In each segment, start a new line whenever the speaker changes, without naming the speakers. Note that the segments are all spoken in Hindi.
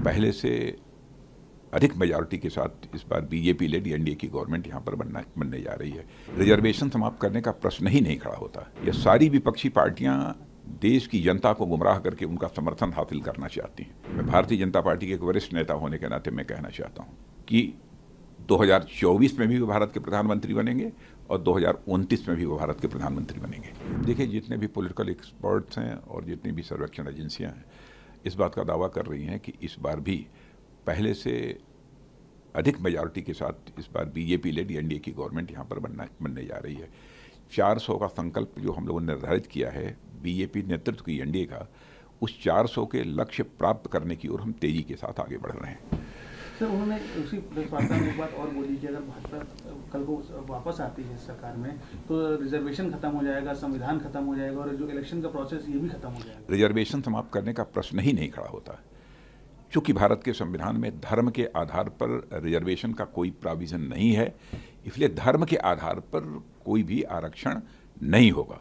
पहले से अधिक मेजॉरिटी के साथ इस बार बीजेपी लेड एनडीए की गवर्नमेंट यहाँ पर बनने जा रही है। रिजर्वेशन समाप्त करने का प्रश्न ही नहीं खड़ा होता। ये सारी विपक्षी पार्टियां देश की जनता को गुमराह करके उनका समर्थन हासिल करना चाहती हैं। मैं भारतीय जनता पार्टी के एक वरिष्ठ नेता होने के नाते मैं कहना चाहता हूँ कि 2024 में भी वो भारत के प्रधानमंत्री बनेंगे और 2029 में भी वो भारत के प्रधानमंत्री बनेंगे। देखिए, जितने भी पॉलिटिकल एक्सपर्ट्स हैं और जितनी भी सर्वेक्षण एजेंसियां हैं इस बात का दावा कर रही हैं कि इस बार भी पहले से अधिक मेजॉरिटी के साथ इस बार बीजेपी लेड एनडीए की गवर्नमेंट यहाँ पर बनने जा रही है। 400 का संकल्प जो हम लोगों ने निर्धारित किया है बीजेपी नेतृत्व की एनडीए का, उस 400 के लक्ष्य प्राप्त करने की ओर हम तेजी के साथ आगे बढ़ रहे हैं।
सर, उन्होंने उसी वार्ता में एक बात और बोली कि अगर भाजपा कल को वापस आती है सरकार में तो रिजर्वेशन खत्म हो जाएगा, संविधान खत्म हो जाएगा और जो इलेक्शन का प्रोसेस ये भी खत्म हो जाएगा।
रिजर्वेशन समाप्त करने का प्रश्न ही नहीं खड़ा होता। चूंकि भारत के संविधान में धर्म के आधार पर रिजर्वेशन का कोई प्रोविजन नहीं है, इसलिए धर्म के आधार पर कोई भी आरक्षण नहीं होगा।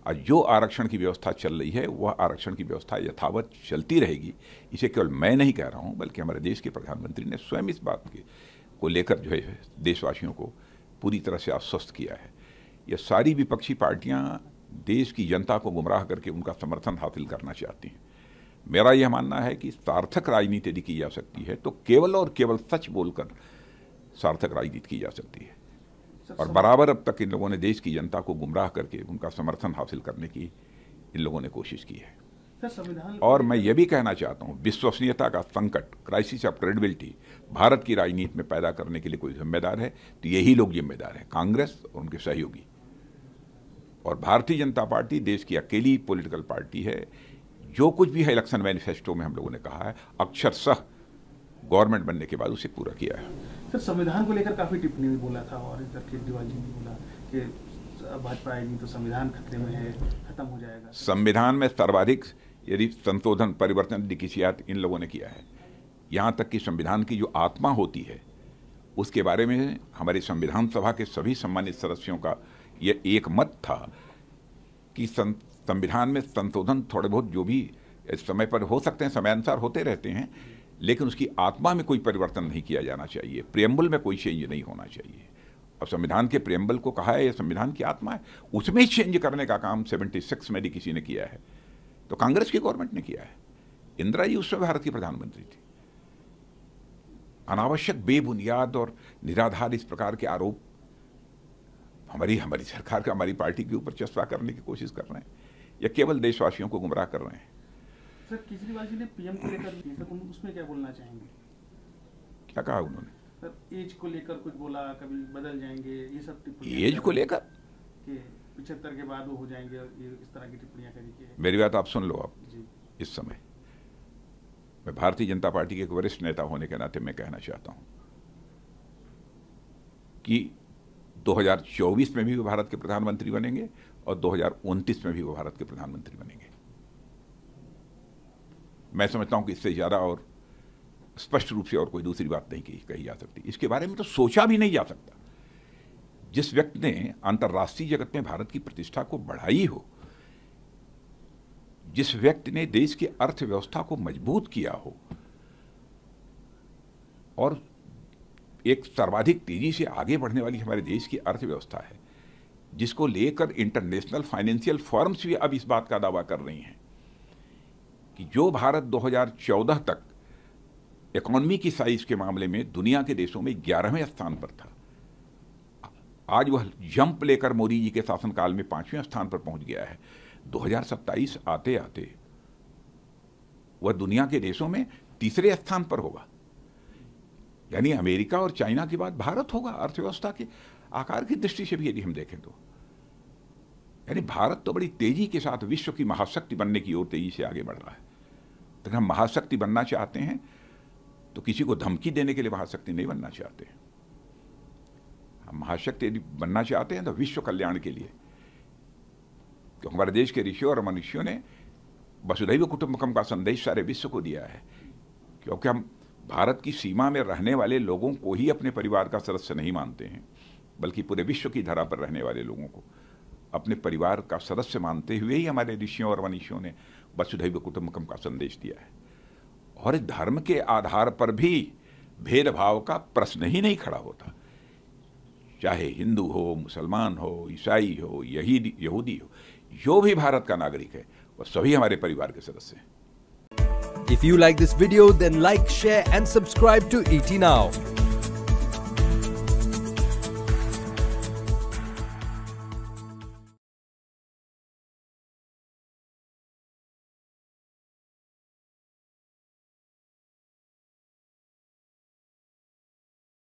और जो आरक्षण की व्यवस्था चल रही है वह आरक्षण की व्यवस्था यथावत चलती रहेगी। इसे केवल मैं नहीं कह रहा हूं, बल्कि हमारे देश के प्रधानमंत्री ने स्वयं इस बात को लेकर जो है देशवासियों को पूरी तरह से आश्वस्त किया है। ये सारी विपक्षी पार्टियां देश की जनता को गुमराह करके उनका समर्थन हासिल करना चाहती हैं। मेरा यह मानना है कि सार्थक राजनीति यदि की जा सकती है तो केवल और केवल सच बोलकर सार्थक राजनीति की जा सकती है। और बराबर अब तक इन लोगों ने देश की जनता को गुमराह करके उनका समर्थन हासिल करने की इन लोगों ने कोशिश की है। और मैं ये भी कहना चाहता हूँ, विश्वसनीयता का संकट, क्राइसिस ऑफ क्रेडिबिलिटी भारत की राजनीति में पैदा करने के लिए कोई जिम्मेदार है तो यही लोग जिम्मेदार हैं, कांग्रेस और उनके सहयोगी। और भारतीय जनता पार्टी देश की अकेली पॉलिटिकल पार्टी है जो कुछ भी है इलेक्शन मैनिफेस्टो में हम लोगों ने कहा है अक्षरशः गवर्नमेंट बनने के बाद उसे पूरा किया है।
सर, संविधान को लेकर काफी टिप्पणी भी बोला था और इधर केजरीवाल जी ने बोला कि भाजपा आएगी तो संविधान खतरे में है, खत्म हो जाएगा।
संविधान में सर्वाधिक यदि संशोधन परिवर्तन किसी इन लोगों ने किया है, यहाँ तक कि संविधान की जो आत्मा होती है उसके बारे में हमारी संविधान सभा के सभी सम्मानित सदस्यों का यह एक मत था कि संविधान में संशोधन थोड़े बहुत जो भी समय पर हो सकते हैं, समयानुसार होते रहते हैं, लेकिन उसकी आत्मा में कोई परिवर्तन नहीं किया जाना चाहिए। प्रियम्बल में कोई चेंज नहीं होना चाहिए। और संविधान के प्रियम्बल को कहा है यह संविधान की आत्मा है, उसमें चेंज करने का काम 76 में भी किसी ने किया है तो कांग्रेस की गवर्नमेंट ने किया है। इंदिरा जी उस समय भारत की प्रधानमंत्री थी। अनावश्यक बेबुनियाद और निराधार इस प्रकार के आरोप हमारी सरकार का हमारी पार्टी के ऊपर चस्पा करने की कोशिश कर रहे हैं या केवल देशवासियों को गुमराह कर रहे हैं।
सर, केजरीवाल जी ने पीएम को लेकर उसमें क्या बोलना चाहेंगे?
क्या कहा उन्होंने?
सर, एज को लेकर कुछ बोला, कभी बदल जाएंगे, ये सब टिप्पणी।
एज को लेकर
कि 75 के बाद वो हो जाएंगे, ये इस तरह की टिप्पणियां करी।
मेरी बात आप सुन लो। आप इस समय मैं भारतीय जनता पार्टी के एक वरिष्ठ नेता होने के नाते मैं कहना चाहता हूं कि 2024 में भी वो भारत के प्रधानमंत्री बनेंगे और 2029 में भी वो भारत के प्रधानमंत्री बनेंगे। मैं समझता हूं कि इससे ज्यादा और स्पष्ट रूप से और कोई दूसरी बात नहीं कही जा सकती। इसके बारे में तो सोचा भी नहीं जा सकता। जिस व्यक्ति ने अंतर्राष्ट्रीय जगत में भारत की प्रतिष्ठा को बढ़ाई हो, जिस व्यक्ति ने देश की अर्थव्यवस्था को मजबूत किया हो और एक सर्वाधिक तेजी से आगे बढ़ने वाली हमारे देश की अर्थव्यवस्था है, जिसको लेकर इंटरनेशनल फाइनेंशियल फर्म्स भी अब इस बात का दावा कर रही हैं कि जो भारत 2014 तक इकोनॉमी की साइज के मामले में दुनिया के देशों में 11वें स्थान पर था, आज वह जंप लेकर मोदी जी के शासनकाल में 5वें स्थान पर पहुंच गया है। 2027 आते आते वह दुनिया के देशों में तीसरे स्थान पर होगा। यानी अमेरिका और चाइना के बाद भारत होगा अर्थव्यवस्था के आकार की दृष्टि से भी यदि हम देखें तो। यानी भारत तो बड़ी तेजी के साथ विश्व की महाशक्ति बनने की ओर तेजी से आगे बढ़ रहा है। तो हम महाशक्ति बनना चाहते हैं तो किसी को धमकी देने के लिए महाशक्ति नहीं बनना चाहते। हम महाशक्ति यदि बनना चाहते हैं तो विश्व कल्याण के लिए। तो हमारे देश के ऋषियों और मनुष्यों ने वसुधैव कुटुंबकम का संदेश सारे विश्व को दिया है, क्योंकि हम भारत की सीमा में रहने वाले लोगों को ही अपने परिवार का सदस्य नहीं मानते हैं, बल्कि पूरे विश्व की धरा पर रहने वाले लोगों को अपने परिवार का सदस्य मानते हुए ही हमारे ऋषियों और मनीषियों ने वसुधैव कुटुंबकम का संदेश दिया है। और धर्म के आधार पर भी भेदभाव का प्रश्न ही नहीं खड़ा होता, चाहे हिंदू हो, मुसलमान हो, ईसाई हो, यहूदी हो, जो भी भारत का नागरिक है वो सभी हमारे परिवार के सदस्य हैं।
If you like this video, then like, share and subscribe to ET Now.